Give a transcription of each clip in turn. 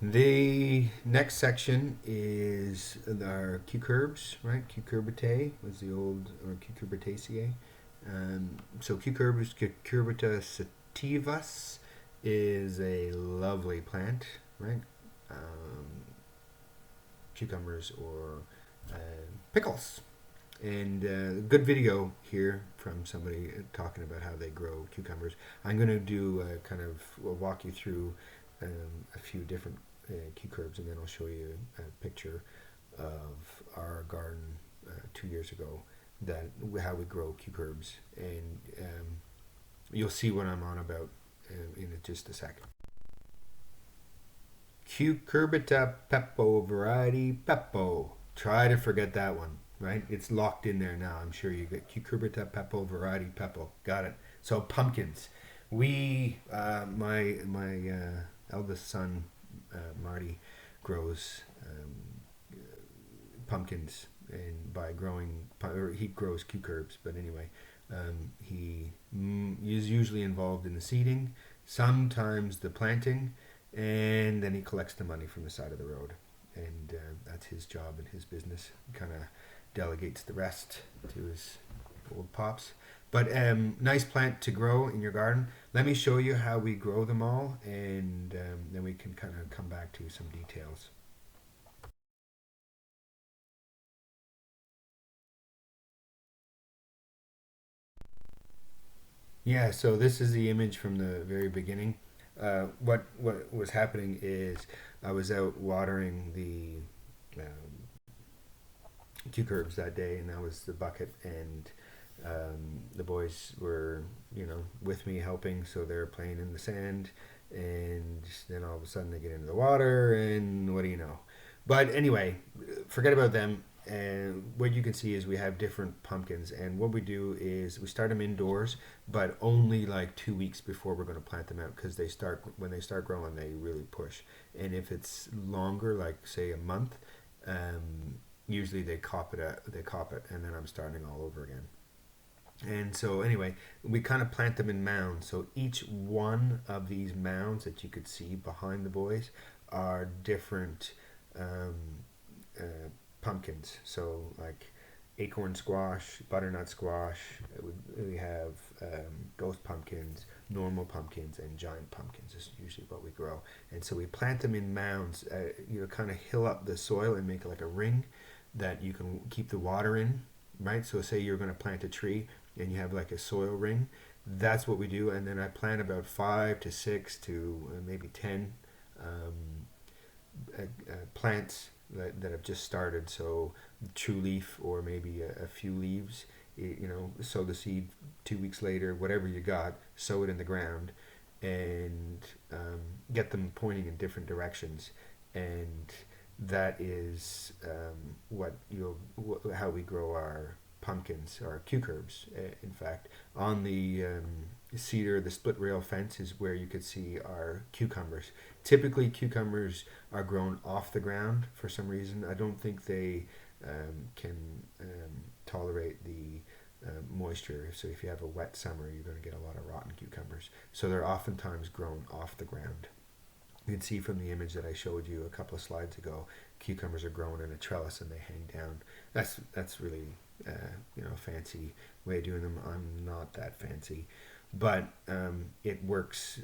The next section is our cucurbs, right? Cucurbitae was the old, or cucurbitaceae. So cucurbita sativus is a lovely plant, right? Um, Cucumbers or pickles. And good video here from somebody talking about how they grow cucumbers. I'm going to do kind of walk you through a few different cucurbs, and then I'll show you a picture of our garden 2 years ago that how we grow cucurbs, and you'll see what I'm on about in just a second. Cucurbita pepo variety pepo. Try to forget that one, right? It's locked in there now. I'm sure you get Cucurbita pepo variety pepo. Got it. So pumpkins. My eldest son, Marty, grows pumpkins, and by growing, or he grows cucurbs. But anyway, he is usually involved in the seeding, sometimes the planting, and then he collects the money from the side of the road, and that's his job and his business. Kind of delegates the rest to his old pops. But nice plant to grow in your garden. Let me show you how we grow them all, and then we can kind of come back to some details. Yeah, so this is the image from the very beginning. What was happening is I was out watering the cucurbs that day, and that was the bucket, and the boys were with me helping, so they're playing in the sand, and then all of a sudden they get into the water, and what do you know? But anyway, forget about them. And what you can see is we have different pumpkins, and what we do is we start them indoors, but only like 2 weeks before we're going to plant them out, because when they start growing, they really push. And if it's longer, like say a month, usually they cop it, and then I'm starting all over again. And so anyway, we kind of plant them in mounds. So each one of these mounds that you could see behind the boys are different um, pumpkins. So like acorn squash, butternut squash. We have ghost pumpkins, normal pumpkins, and giant pumpkins is usually what we grow. And so we plant them in mounds. Kind of hill up the soil and make like a ring that you can keep the water in. Right. So say you're going to plant a tree and you have like a soil ring. That's what we do. And then I plant about 5 to 6 to maybe 10 um, plants that have just started. So true leaf or maybe a few leaves. Sow the seed 2 weeks later, whatever you got, sow it in the ground, and get them pointing in different directions. And that is how we grow our pumpkins, our cucurbs. In fact, on the cedar, the split rail fence is where you could see our cucumbers. Typically, cucumbers are grown off the ground for some reason. I don't think they can tolerate the moisture. So if you have a wet summer, you're going to get a lot of rotten cucumbers. So they're oftentimes grown off the ground. You can see from the image that I showed you a couple of slides ago, cucumbers are grown in a trellis and they hang down. That's really fancy way of doing them. I'm not that fancy, but it works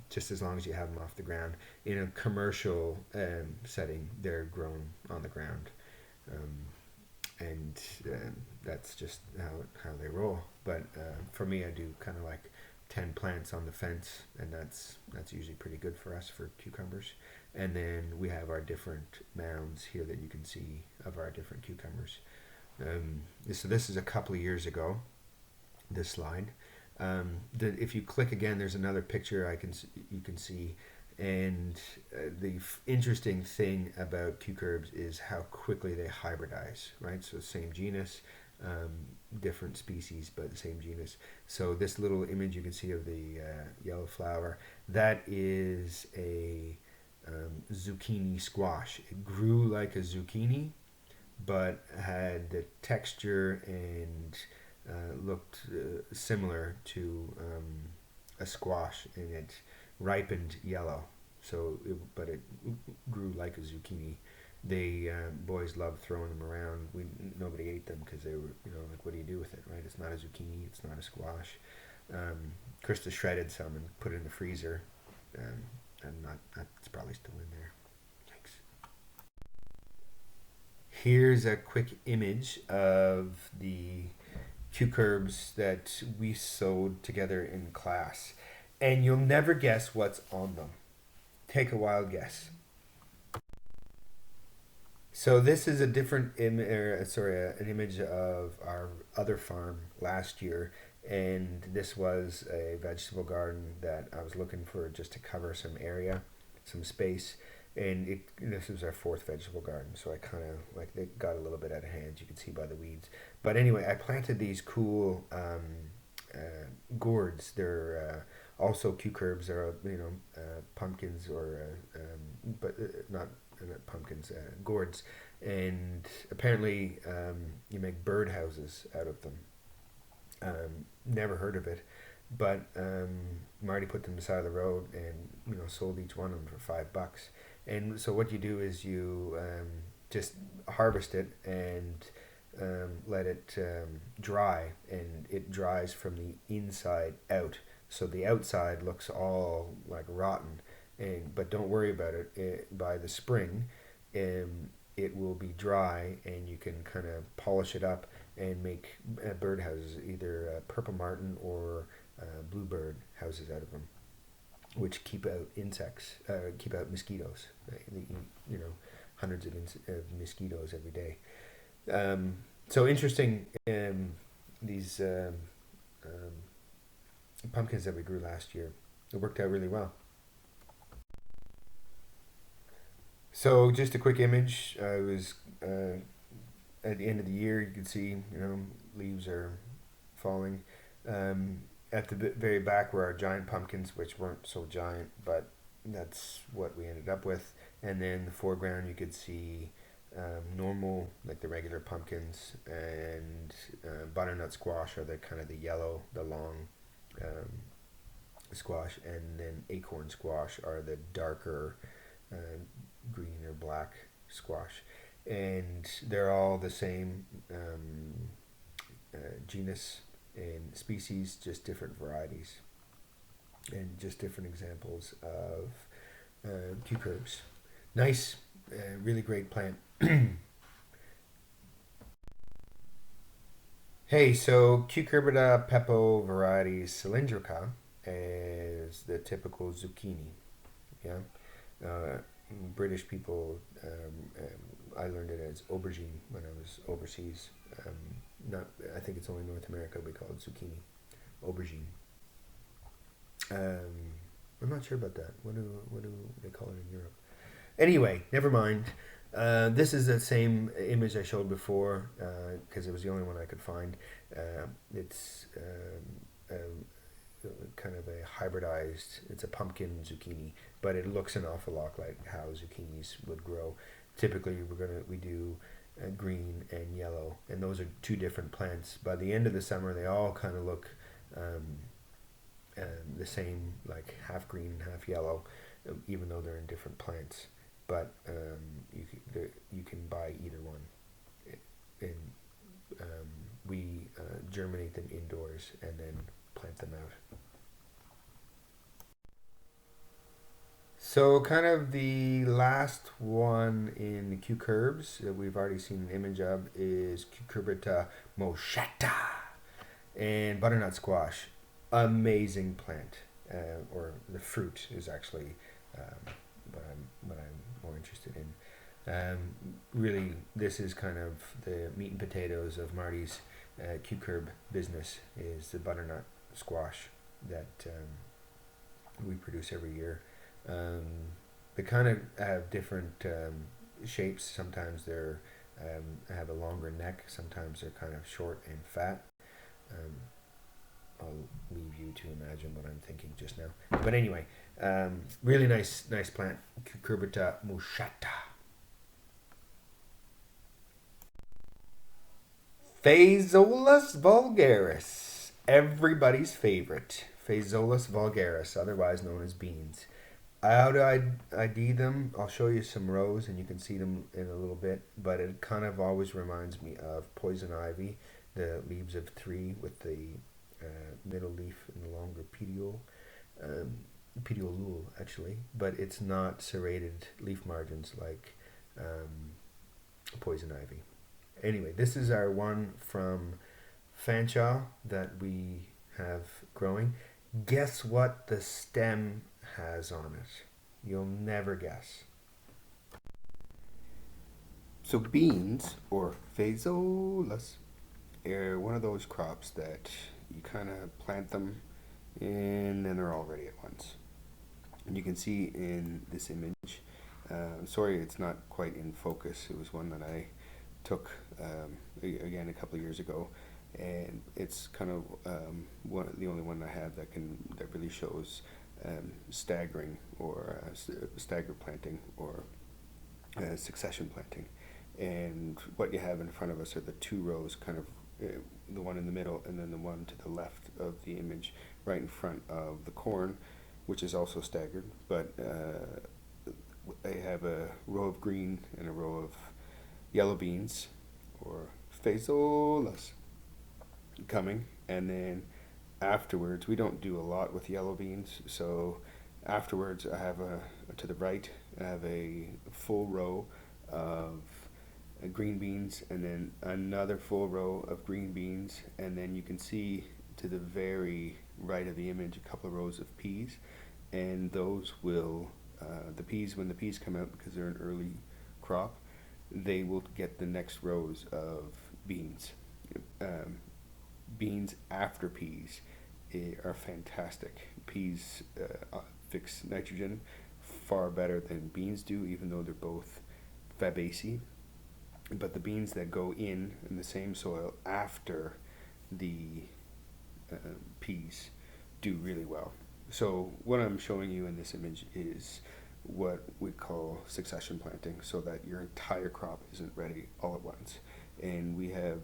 just as long as you have them off the ground. In a commercial setting, they're grown on the ground, um, and that's just how they roll. But for me, I do kind of like 10 plants on the fence, and that's usually pretty good for us for cucumbers. And then we have our different mounds here that you can see of our different cucumbers. So this is a couple of years ago. This slide. If you click again, there's another picture you can see. And the interesting thing about cucurbs is how quickly they hybridize, right? So same genus, um, different species, but the same genus. So this little image you can see of the yellow flower, that is a zucchini squash. It grew like a zucchini, but had the texture and looked similar to a squash, and it ripened yellow. But it grew like a zucchini. They boys loved throwing them around. Nobody ate them because they were, like, what do you do with it, right? It's not a zucchini. It's not a squash. Krista shredded some and put it in the freezer, and not it's probably still in there. Yikes. Here's a quick image of the cucurbs that we sewed together in class, and you'll never guess what's on them. Take a wild guess. So this is a different an image of our other farm last year, and this was a vegetable garden that I was looking for just to cover some area, some space, and this was our fourth vegetable garden, so I kind of like they got a little bit out of hand. You can see by the weeds, but anyway, I planted these cool gourds. They're also cucurbs. They're pumpkins but not pumpkins, gourds, and apparently you make birdhouses out of them. Never heard of it, but Marty put them on the side of the road and sold each one of them for $5. And so what you do is you just harvest it and let it dry, and it dries from the inside out. So the outside looks all like rotten, but don't worry about it. By the spring, it will be dry, and you can kind of polish it up and make birdhouses, either purple martin or bluebird houses out of them, which keep out insects, keep out mosquitoes. They eat, hundreds of mosquitoes every day. So interesting. These pumpkins that we grew last year, it worked out really well. So just a quick image. It was at the end of the year. You can see, leaves are falling. At the very back were our giant pumpkins, which weren't so giant, but that's what we ended up with. And then the foreground, you could see normal, like the regular pumpkins, and butternut squash are the kind of the yellow, the long squash, and then acorn squash are the darker uh, green or black squash, and they're all the same genus and species, just different varieties, and just different examples of cucurbs. Nice, really great plant. Hey, so Cucurbita pepo varieties cylindrica is the typical zucchini. Yeah, uh, British people. I learned it as aubergine when I was overseas. Not, I think it's only North America we call it zucchini, aubergine. I'm not sure about that. What do they call it in Europe? Anyway, never mind. This is the same image I showed before because it was the only one I could find. It's kind of a hybridized. It's a pumpkin zucchini, but it looks an awful lot like how zucchinis would grow. Typically, we do green and yellow, and those are two different plants. By the end of the summer, they all kind of look um, the same, like half green, half yellow, even though they're in different plants. But you can buy either one, and we germinate them indoors and then plant them out. So, kind of the last one in the cucurbs that we've already seen an image of is Cucurbita moschata and butternut squash. Amazing plant, or the fruit is actually what I'm more interested in. Really, this is kind of the meat and potatoes of Marty's cucurb business. Is the butternut squash that we produce every year. Um, they kind of have different shapes. Sometimes they're have a longer neck. Sometimes they're kind of short and fat. Um, I'll leave you to imagine what I'm thinking just now. But anyway, really nice plant, Cucurbita moschata. Phaseolus vulgaris, everybody's favorite. Phaseolus vulgaris, otherwise known as beans. How do I ID them? I'll show you some rows and you can see them in a little bit, but it kind of always reminds me of poison ivy, the leaves of three with the middle leaf and the longer petiole, um, petiolule actually, but it's not serrated leaf margins like um, poison ivy. Anyway, this is our one from Fanshawe that we have growing. Guess what the stem has on it? You'll never guess. So beans or phazolas are one of those crops that you kind of plant them and then they're all ready at once. And you can see in this image, sorry it's not quite in focus, it was one that I took again a couple of years ago, and it's kind of the only one I have that really shows staggering or stagger planting or succession planting. And what you have in front of us are the two rows, kind of the one in the middle and then the one to the left of the image, right in front of the corn, which is also staggered. But they have a row of green and a row of yellow beans, or phazolas, coming. And then afterwards, we don't do a lot with yellow beans, so afterwards I have to the right, I have a full row of green beans and then another full row of green beans, and then you can see to the very right of the image a couple of rows of peas, and those will the peas, when the peas come out, because they're an early crop, they will get the next rows of beans. um, Beans after peas are fantastic. Peas fix nitrogen far better than beans do, even though they're both Fabaceae. But the beans that go in the same soil after the uh, peas do really well. So what I'm showing you in this image is what we call succession planting, so that your entire crop isn't ready all at once. And we have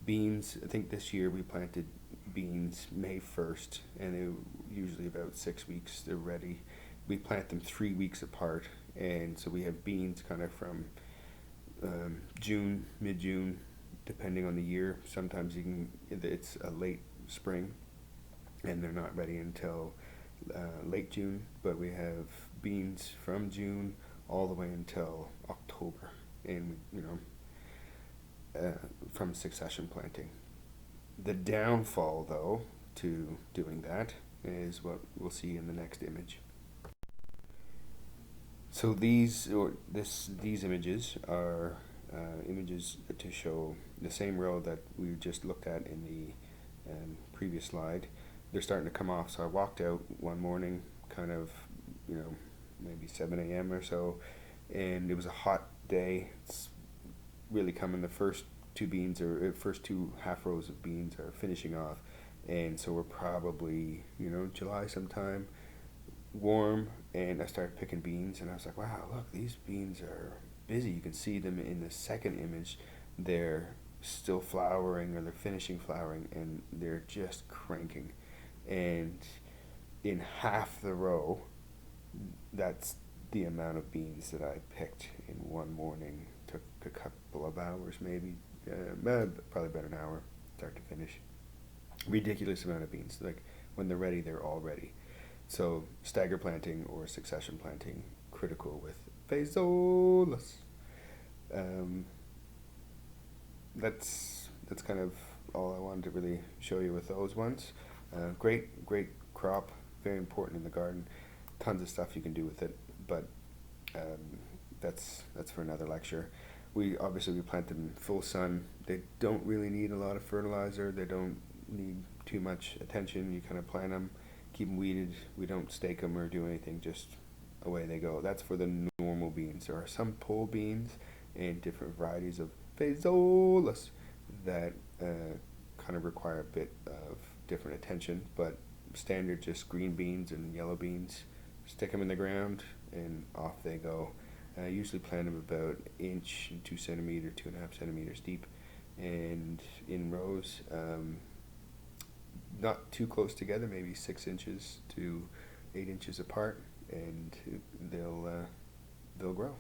beans. I think this year we planted beans May 1st, and they're usually about 6 weeks they're ready. We plant them 3 weeks apart, and so we have beans kind of from June, mid June, depending on the year. Sometimes it's a late spring, and they're not ready until late June. But we have beans from June all the way until October, and from succession planting. The downfall, though, to doing that is what we'll see in the next image. So these images are images to show the same row that we just looked at in the previous slide. They're starting to come off. So I walked out one morning, kind of, maybe 7 a.m. or so, and it was a hot day. It's really coming. The first two half rows of beans are finishing off, and so we're probably July sometime, warm. And I started picking beans, and I was like, wow, look, these beans are busy. You can see them in the second image. They're still flowering, or they're finishing flowering, and they're just cranking. And in half the row, that's the amount of beans that I picked in one morning. Took a couple of hours, maybe, probably about an hour, start to finish. Ridiculous amount of beans. Like, when they're ready, they're all ready. So stagger planting or succession planting, critical with phazolas. Um, that's kind of all I wanted to really show you with those ones. Great crop, very important in the garden. Tons of stuff you can do with it, but um, that's for another lecture. We plant them in full sun. They don't really need a lot of fertilizer. They don't need too much attention. You kind of plant them, keep them weeded. We don't stake them or do anything. Just away they go. That's for the normal beans. There are some pole beans and different varieties of phazolas that kind of require a bit of different attention, but standard just green beans and yellow beans. Stick them in the ground and off they go. I usually plant them about inch and 2 centimeter, 2.5 centimeters deep, and in rows, not too close together, maybe 6 inches to 8 inches apart. and they'll grow.